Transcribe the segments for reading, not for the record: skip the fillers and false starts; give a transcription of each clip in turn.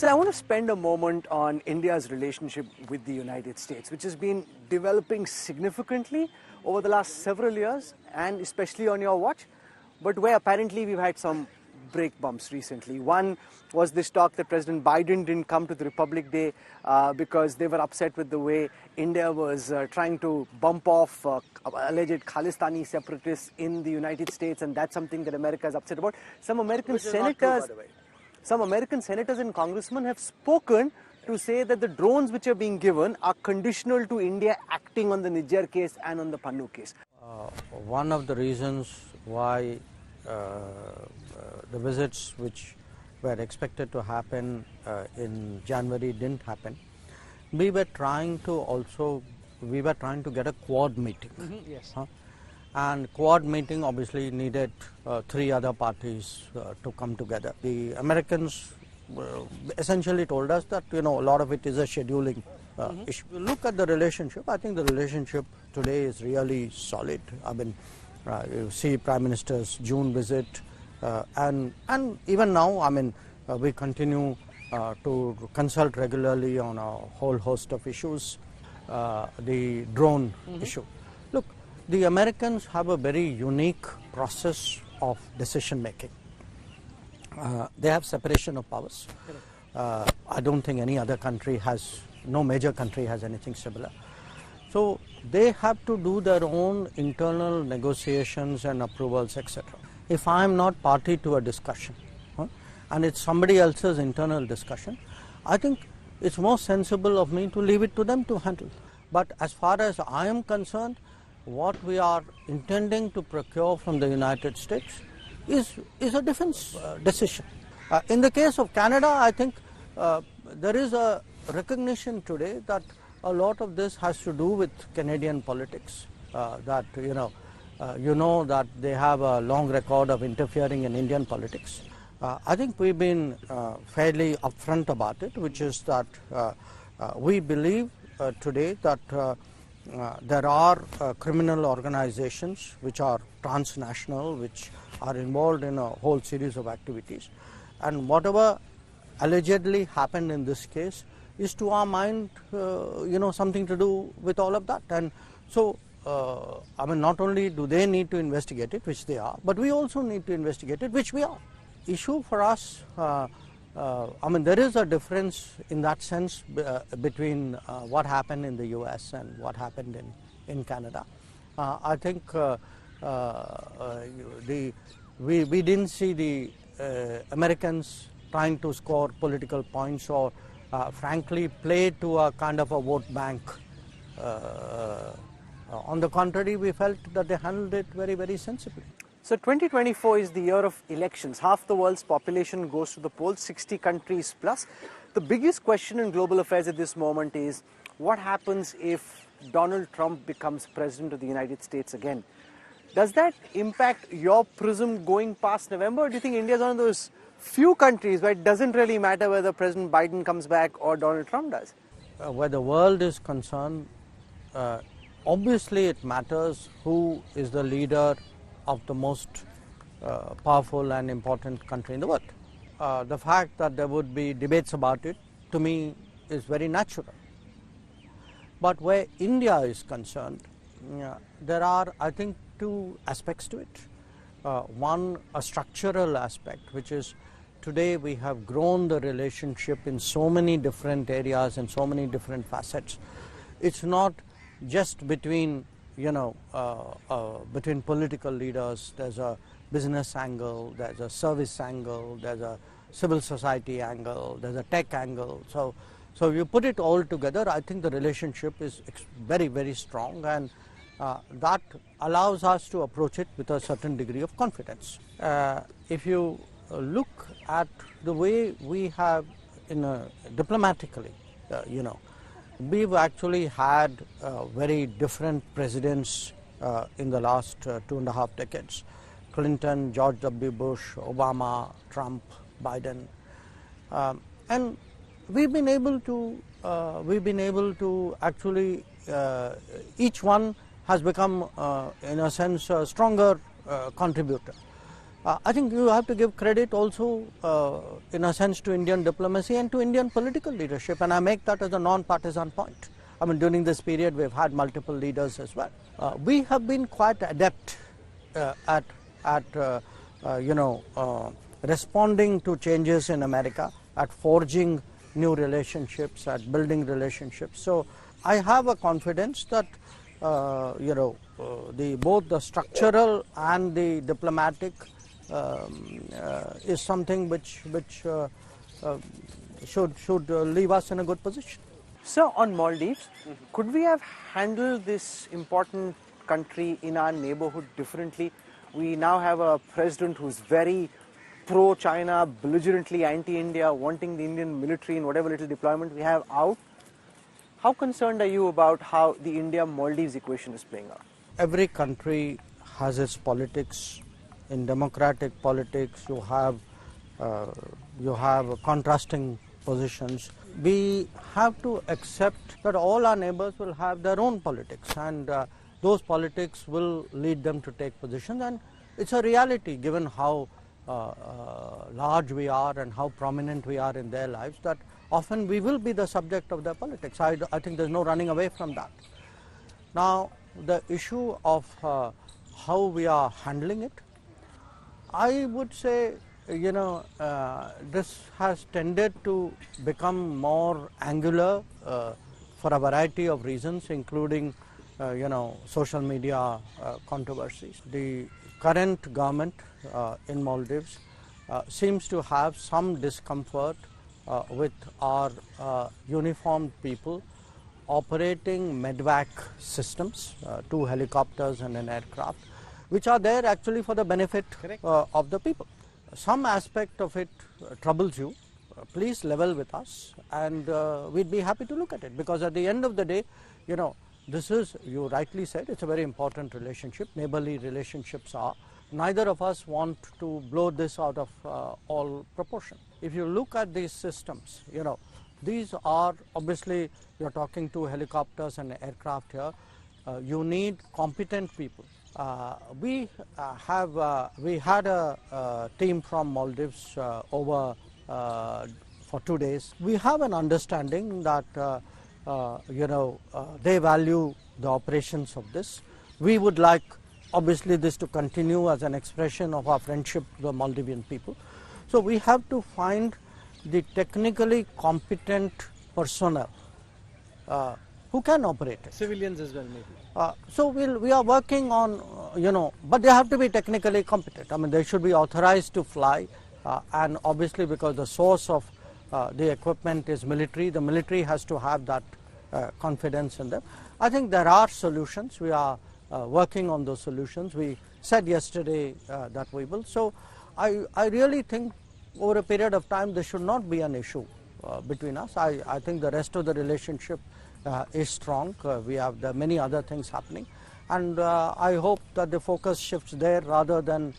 So I want to spend a moment on India's relationship with the United States, which has been developing significantly over the last several years, and especially on your watch, but where apparently we've had some break bumps recently. One was this talk that President Biden didn't come to the Republic Day because they were upset with the way India was trying to bump off alleged Khalistani separatists in the United States, and that's something that America is upset about. Some American senators and congressmen have spoken to say that the drones which are being given are conditional to India acting on the Nijjar case and on the Pannu case. One of the reasons why the visits which were expected to happen in January didn't happen, we were trying to get a Quad meeting. Yes. And Quad meeting obviously needed 3 other parties to come together. The Americans essentially told us that, a lot of it is a scheduling issue. Look at the relationship. I think the relationship today is really solid. I mean, you see Prime Minister's June visit, and even now, I mean, we continue to consult regularly on a whole host of issues. The drone issue. Look, the Americans have a very unique process of decision making. They have separation of powers. I don't think any other country no major country has anything similar. So they have to do their own internal negotiations and approvals, etc. If I am not party to a discussion, and it's somebody else's internal discussion, I think it's more sensible of me to leave it to them to handle. But as far as I am concerned, what we are intending to procure from the United States is a defense decision. In the case of Canada, I think there is a recognition today that a lot of this has to do with Canadian politics, that that they have a long record of interfering in Indian politics. I think we've been fairly upfront about it, which is that we believe today that there are criminal organizations which are transnational, which are involved in a whole series of activities, and whatever allegedly happened in this case is, to our mind, something to do with all of that. And so, I mean, not only do they need to investigate it, which they are, but we also need to investigate it, which we are. Issue for us, I mean, there is a difference in that sense between what happened in the US and what happened in Canada. I think we didn't see the Americans trying to score political points or frankly play to a kind of a vote bank. On the contrary, we felt that they handled it very, very sensibly. So 2024 is the year of elections. Half the world's population goes to the polls, 60 countries plus. The biggest question in global affairs at this moment is what happens if Donald Trump becomes president of the United States again? Does that impact your prism going past November? Or do you think India is one of those few countries where it doesn't really matter whether President Biden comes back or Donald Trump does? Where the world is concerned, obviously it matters who is the leader of the most powerful and important country in the world. The fact that there would be debates about it, to me, is very natural. But where India is concerned, there are, I think, 2 aspects to it. One, a structural aspect, which is today we have grown the relationship in so many different areas and so many different facets. It's not just between between political leaders. There's a business angle, there's a service angle, there's a civil society angle, there's a tech angle. So if you put it all together, I think the relationship is very, very strong, and that allows us to approach it with a certain degree of confidence. If you look at the way we have, diplomatically, we've actually had very different presidents in the last 2.5 decades. Clinton, George W. Bush, Obama, Trump, Biden, and we've been able to actually each one has become in a sense a stronger contributor. I think you have to give credit also, in a sense, to Indian diplomacy and to Indian political leadership, and I make that as a non-partisan point. I mean, during this period, we've had multiple leaders as well. We have been quite adept at responding to changes in America, at forging new relationships, at building relationships. So I have a confidence that both the structural and the diplomatic is something which should leave us in a good position. So on Maldives, could we have handled this important country in our neighborhood differently? We now have a president who's very pro-China, belligerently anti-India, wanting the Indian military in whatever little deployment we have out. How concerned are you about how the India-Maldives equation is playing out? Every country has its politics. In democratic politics, you have contrasting positions. We have to accept that all our neighbors will have their own politics, and those politics will lead them to take positions, and it's a reality given how large we are and how prominent we are in their lives, that often we will be the subject of their politics. I think there's no running away from that. Now, the issue of how we are handling it, I would say, this has tended to become more angular for a variety of reasons, including, social media controversies. The current government in Maldives seems to have some discomfort with our uniformed people operating medvac systems, 2 helicopters and an aircraft, which are there actually for the benefit of the people. Some aspect of it troubles you, please level with us, and we'd be happy to look at it, because at the end of the day, this is, you rightly said, it's a very important relationship. Neighborly relationships are. Neither of us want to blow this out of all proportion. If you look at these systems, these are obviously, you're talking to helicopters and aircraft here. You need competent people. We had a team from Maldives over for 2 days. We have an understanding that they value the operations of this. We would like, obviously, this to continue as an expression of our friendship with the Maldivian people. So we have to find the technically competent personnel who can operate it. Civilians as well, maybe. So we are working on, but they have to be technically competent. I mean, they should be authorized to fly, and obviously because the source of the equipment is military, the military has to have that confidence in them. I think there are solutions. We are working on those solutions. We said yesterday that we will. So I really think over a period of time there should not be an issue between us. I think the rest of the relationship is strong. We have many other things happening, and I hope that the focus shifts there rather than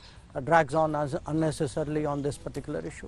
drags on as unnecessarily on this particular issue.